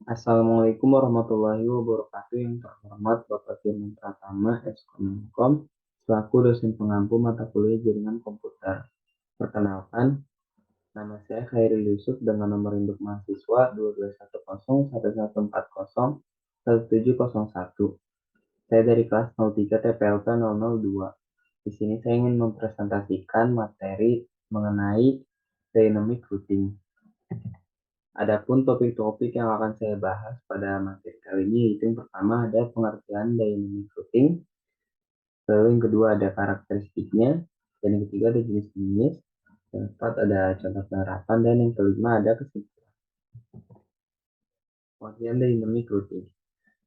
Assalamualaikum warahmatullahi wabarakatuh. Yang terhormat Bapak Firman Pratama, Eskom, selaku dosen pengampu mata kuliah Jaringan Komputer. Perkenalkan, nama saya Khairil Yusuf dengan nomor induk mahasiswa 1210114011701. Saya dari kelas 03 TPLK 002. Di sini saya ingin mempresentasikan materi mengenai dynamic routing. Adapun topik-topik yang akan saya bahas pada materi kali ini yaitu yang pertama ada pengertian dynamic routing, lalu yang kedua ada karakteristiknya, dan yang ketiga ada jenis-jenis, yang keempat ada contoh penerapan, dan yang kelima ada kesimpulan. Pengertian dynamic routing.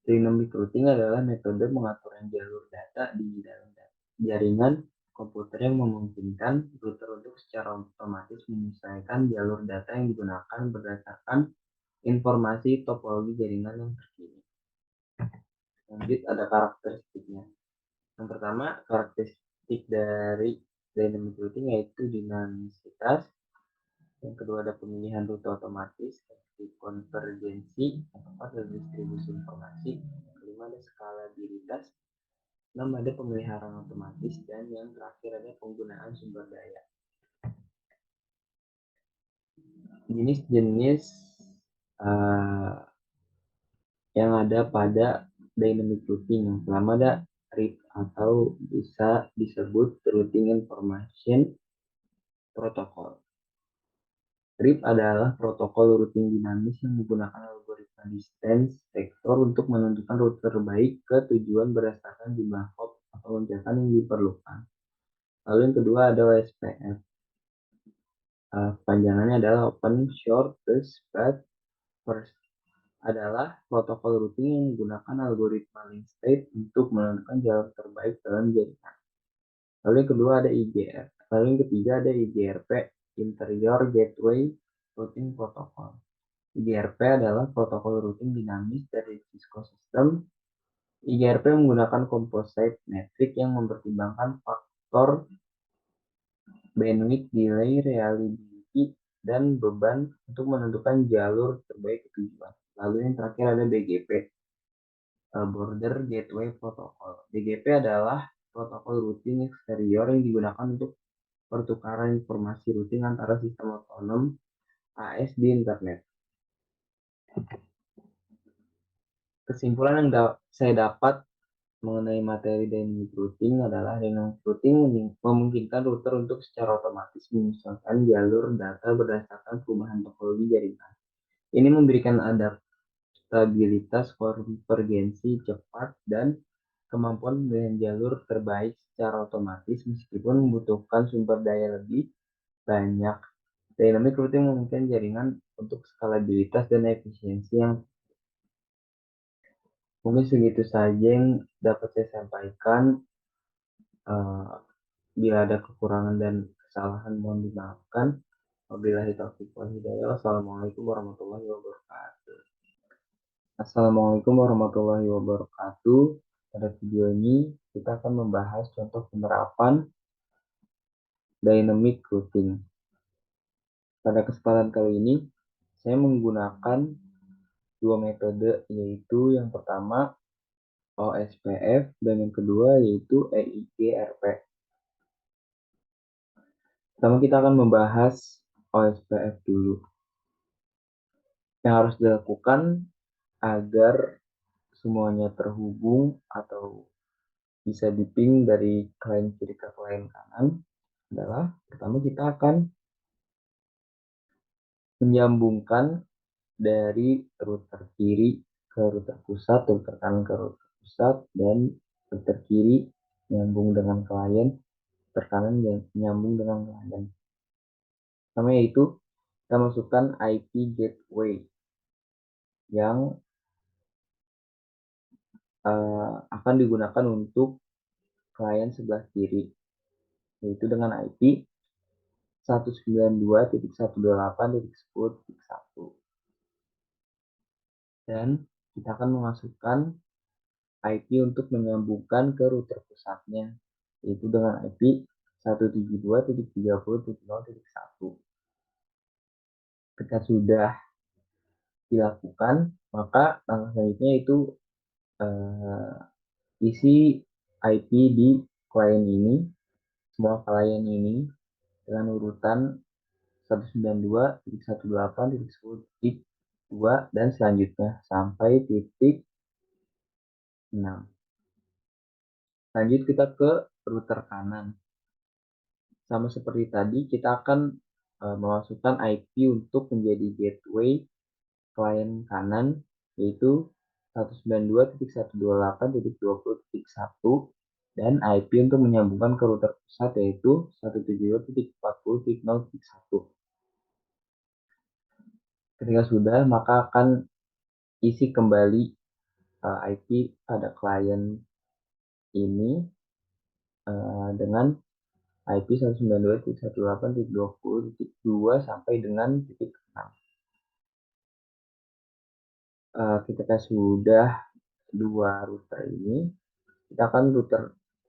Dynamic routing adalah metode pengaturan jalur data di dalam jaringan komputer yang memungkinkan router untuk secara otomatis menyesuaikan jalur data yang digunakan berdasarkan informasi topologi jaringan yang terkini. Lanjut ada karakteristiknya. Yang pertama, karakteristik dari dynamic routing yaitu dinamisitas. Yang kedua ada pemilihan rute otomatis, seperti konvergensi. Yang keempat ada distribusi informasi. Yang kelima ada skalabilitas. Enam ada pemeliharaan otomatis, dan yang terakhir ada penggunaan sumber daya. Jenis-jenis yang ada pada dynamic routing. Yang pertama ada RIP atau bisa disebut Routing Information Protocol. RIP adalah protokol routing dinamis yang menggunakan algoritma distance vector untuk menentukan rute terbaik ke tujuan berdasarkan jumlah hop atau lonjakan yang diperlukan. Lalu yang kedua ada OSPF. Panjangannya adalah Open Shortest Path First. Adalah protokol routing yang menggunakan algoritma link state untuk menentukan jalur terbaik dalam jaringan. Lalu yang kedua ada IGR. Lalu yang ketiga ada IGRP, Interior Gateway Routing Protocol. IGRP adalah protokol routing dinamis dari Cisco System. IGRP menggunakan composite metric yang mempertimbangkan faktor bandwidth, delay, reliability, dan beban untuk menentukan jalur terbaik ke tujuan. Lalu yang terakhir ada BGP, Border Gateway Protocol. BGP adalah protokol routing eksterior yang digunakan untuk pertukaran informasi routing antara sistem otonom AS di internet. Kesimpulan yang saya dapat mengenai materi dynamic routing adalah dynamic routing memungkinkan router untuk secara otomatis menyesuaikan jalur data berdasarkan perubahan topologi jaringan. Ini memberikan adaptabilitas, konvergensi cepat, dan kemampuan pemilihan jalur terbaik secara otomatis meskipun membutuhkan sumber daya lebih banyak. Dynamic routing memungkinkan jaringan untuk skalabilitas dan efisiensi yang mungkin segitu saja yang dapat saya sampaikan. Bila ada kekurangan dan kesalahan mohon dimaafkan. Wabillahi taufiq wal hidayah. Wassalamualaikum warahmatullahi wabarakatuh. Assalamualaikum warahmatullahi wabarakatuh. Pada video ini kita akan membahas contoh penerapan dynamic routing. Pada kesempatan kali ini saya menggunakan dua metode, yaitu yang pertama OSPF dan yang kedua yaitu EIGRP. Pertama kita akan membahas OSPF dulu. Yang harus dilakukan agar semuanya terhubung atau bisa diping dari klien kiri ke klien kanan adalah pertama kita akan menyambungkan dari router kiri ke router pusat, router kanan ke router pusat, dan router kiri nyambung dengan klien, router kanan nyambung dengan klien. Pertama yaitu kita masukkan IP gateway yang akan digunakan untuk klien sebelah kiri, yaitu dengan IP 192.128.10.1. Dan kita akan memasukkan IP untuk menyambungkan ke router pusatnya, yaitu dengan IP 172.30.0.1. Ketika sudah dilakukan, Maka langkah selanjutnya itu uh, isi IP di klien ini, semua klien ini dengan urutan 192.168.10.2 dan selanjutnya sampai titik 6. Lanjut kita ke router kanan. Sama seperti tadi, kita akan memasukkan IP untuk menjadi gateway klien kanan, yaitu 192.128.20.1 dan IP untuk menyambungkan ke router pusat yaitu 172.40.0.1. Ketika sudah, maka akan isi kembali IP pada klien ini dengan IP 192.168.20.2 sampai dengan titik 6. Ketika sudah dua router ini, kita akan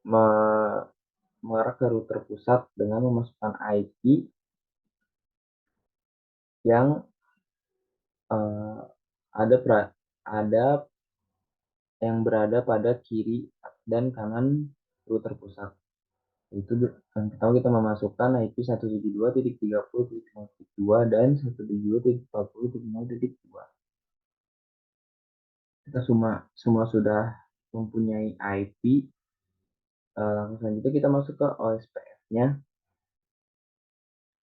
mengarah ke router pusat dengan memasukkan IP yang ada yang berada pada kiri dan kanan router pusat. Itu yang pertama kita memasukkan IP 172.30.0.2 dan 172.40.0.2. Kita semua sudah mempunyai IP. Selanjutnya kita masuk ke OSPF-nya.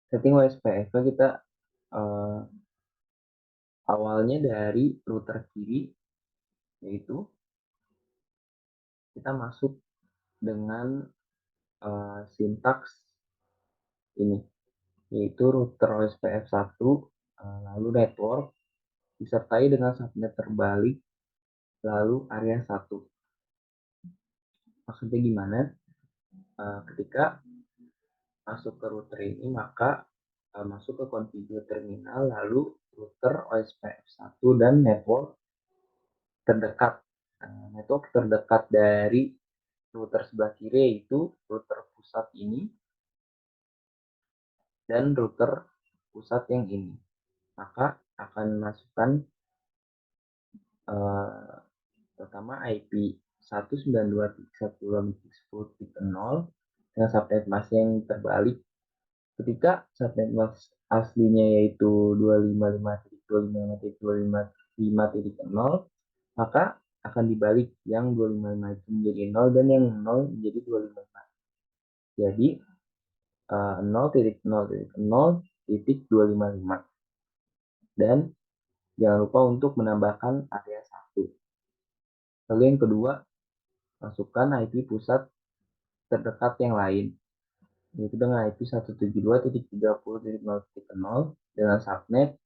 Setting OSPF-nya kita awalnya dari router kiri, yaitu kita masuk dengan sintaks ini, yaitu router OSPF 1, lalu network, disertai dengan subnet terbalik, lalu area 1. Maksudnya gimana? Ketika masuk ke router ini, maka masuk ke configure terminal, lalu router OSPF 1 dan network terdekat. Network terdekat dari router sebelah kiri yaitu router pusat ini dan router pusat yang ini. Maka akan masukkan pertama IP 192.168.10.0 dengan subnet mask yang terbalik. Ketika subnet mask aslinya yaitu 255.255.255.0, maka akan dibalik yang 255 itu menjadi 0 dan yang 0 menjadi 255. Jadi 0.0.0.255 dan jangan lupa untuk menambahkan area 1. Lalu yang kedua, masukkan IP pusat terdekat yang lain, yaitu dengan IP 172.30.0.0 dengan subnet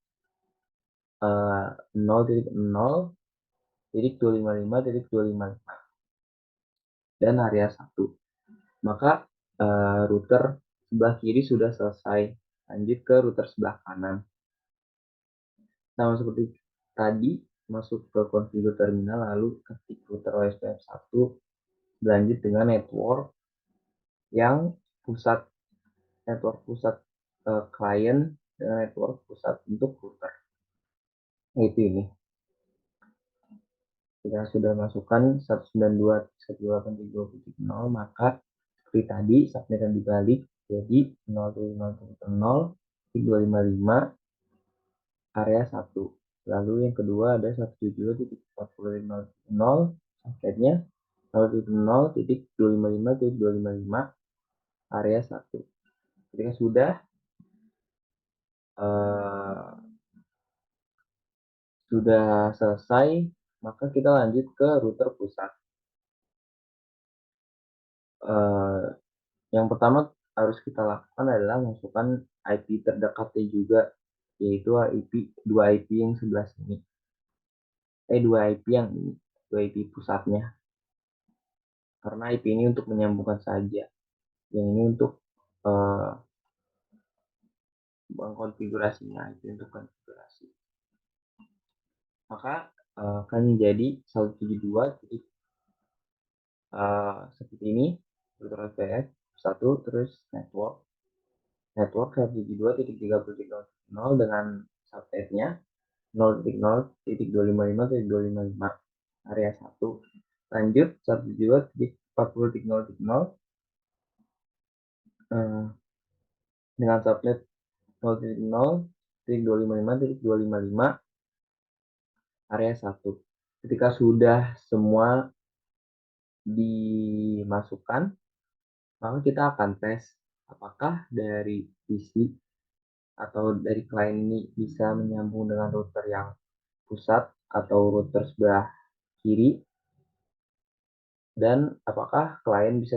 0.0.255.255 dan area 1. Maka router sebelah kiri sudah selesai. Lanjut ke router sebelah kanan. Sama seperti tadi, masuk ke configure terminal, lalu ketik router OSPF 1, lanjut dengan network yang network pusat klien dengan network pusat untuk router. Itu ini. Kita sudah masukkan 192.168.20.0, maka seperti tadi subnet yang dibalik jadi 0.0.0.255 area 1. Lalu yang kedua ada 172.40.0 subnetnya 0.0.255.255 area 1. Ketika sudah selesai, maka kita lanjut ke router pusat. Yang pertama harus kita lakukan adalah masukkan IP terdekatnya juga, yaitu dua IP yang sebelah sini. Dua IP yang ini, dua IP pusatnya. Karena IP ini untuk menyambungkan saja. Yang ini untuk mengkonfigurasinya, IP untuk konfigurasi. Maka akan menjadi 172 seperti ini, router OSPF 1, terus network 172.30.0 dengan subnetnya 0.0.255.255 area 1. Lanjut 172.40.0.0 dengan subnet 0.0.255.255 area 1. Ketika sudah semua dimasukkan, maka kita akan tes apakah dari PC atau dari klien ini bisa menyambung dengan router yang pusat atau router sebelah kiri, dan apakah klien bisa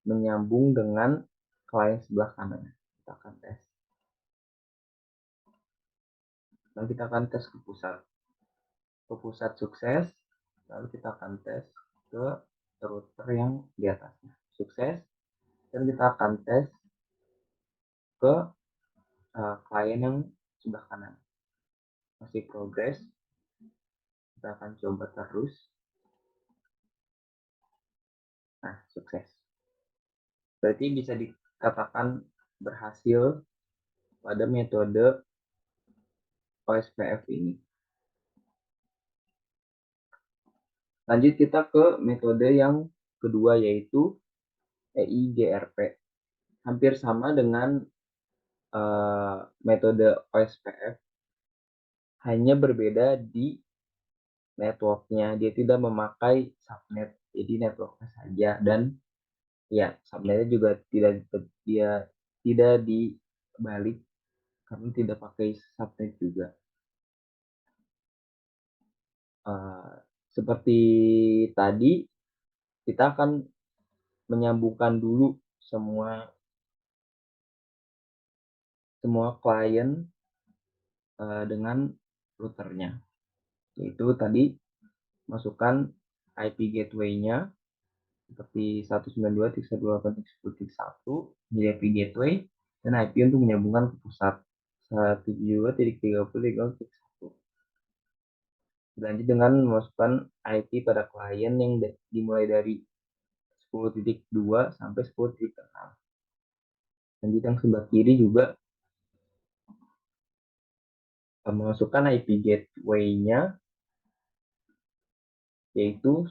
menyambung dengan klien sebelah kanan. Kita akan tes. Lalu kita akan tes ke pusat. Ke pusat sukses, lalu kita akan tes ke router yang di atasnya. Sukses, dan kita akan tes ke klien yang sebelah kanan. Masih progres, kita akan coba terus. Nah, sukses. Berarti bisa dikatakan berhasil pada metode OSPF ini. Lanjut kita ke metode yang kedua, yaitu EIGRP. Hampir sama dengan metode OSPF, hanya berbeda di networknya. Dia tidak memakai subnet, jadi networknya saja, dan ya subnetnya juga tidak dibalik karena tidak pakai subnet juga. Seperti tadi, kita akan menyambungkan dulu semua klien dengan routernya, yaitu tadi masukkan IP gateway-nya seperti 192.168.10.1 menjadi IP gateway, dan IP untuk menyambungkan ke pusat 172.30.0.1. Lanjut dengan memasukkan IP pada klien yang dimulai dari 10.2 sampai 10.6. Lanjut yang sebelah kiri juga memasukkan IP gateway-nya, yaitu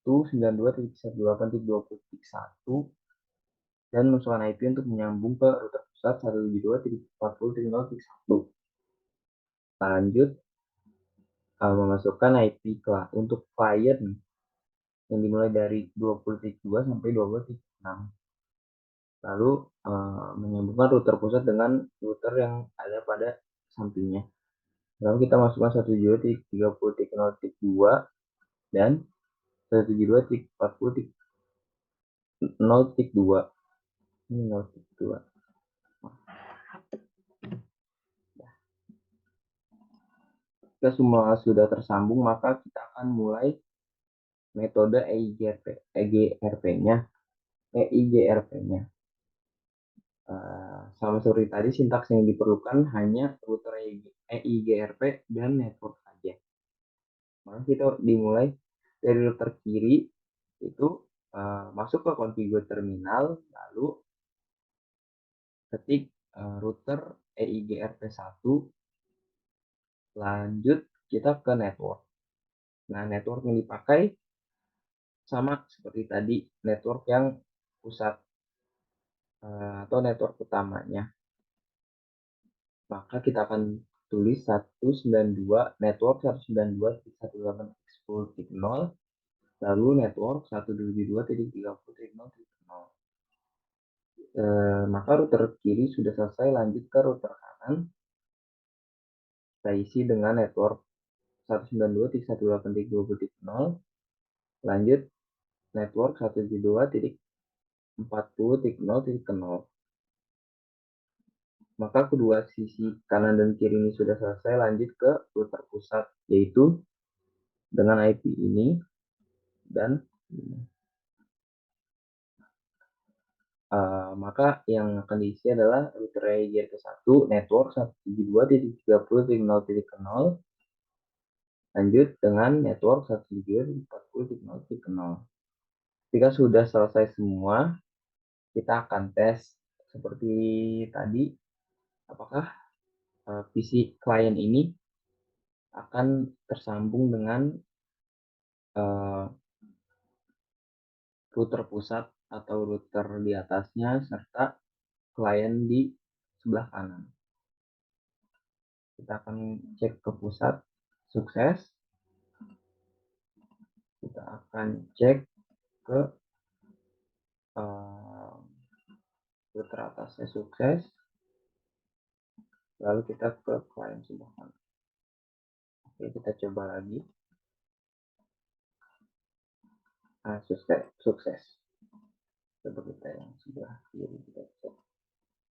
192.168.20.1, dan memasukkan IP untuk menyambung ke router pusat 172.40.0.1. Lanjut memasukkan IP untuk klien yang dimulai dari 20.2 sampai 20.6. Lalu menyambungkan router pusat dengan router yang ada pada sampingnya. Lalu kita masukkan 172.30.0.2 dan 172.40.0.2. Ini 0.2. Jika semua sudah tersambung, maka kita akan mulai metode EIGRP-nya. Sama seperti tadi, sintaks yang diperlukan hanya router EIGRP dan network saja. Maka kita dimulai dari router kiri, itu masuk ke configure terminal, lalu ketik router EIGRP1, lanjut kita ke network. Nah, network yang dipakai sama seperti tadi, network yang pusat atau network utamanya. Maka kita akan tulis 192 network 192.168.10.0, lalu network 172.30.0.0. Maka router kiri sudah selesai, lanjut ke router kanan. Kita isi dengan network 192.168.20.0, lanjut network 172.40.0.0. Maka kedua sisi kanan dan kiri ini sudah selesai, lanjut ke router pusat, yaitu dengan IP ini dan ini. Maka yang akan diisi adalah router EIGRP1 network 172.30.0.0, lanjut dengan network 172.40.0.0. Jika sudah selesai semua, kita akan tes seperti tadi, apakah PC klien ini akan tersambung dengan router pusat atau router di atasnya serta klien di sebelah kanan. Kita akan cek ke pusat, sukses. Kita akan cek ke router atasnya, sukses. Lalu kita ke klien sebelah kanan. Oke, kita coba lagi. Nah, sukses. Coba kita yang sebelah kiri, kita cek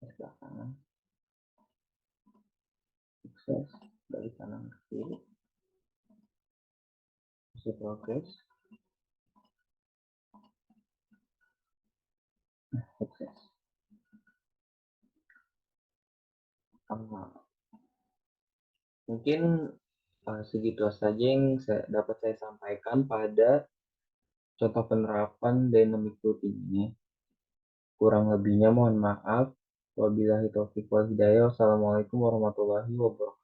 sebelah kanan. Sukses. Dari kanan ke kiri. Masih progress. Sukses. Mungkin segitu saja yang dapat saya sampaikan pada contoh penerapan dynamic routing ini. Kurang lebihnya mohon maaf. Wabillahi taufiq wal hidayah. Wassalamualaikum warahmatullahi wabarakatuh.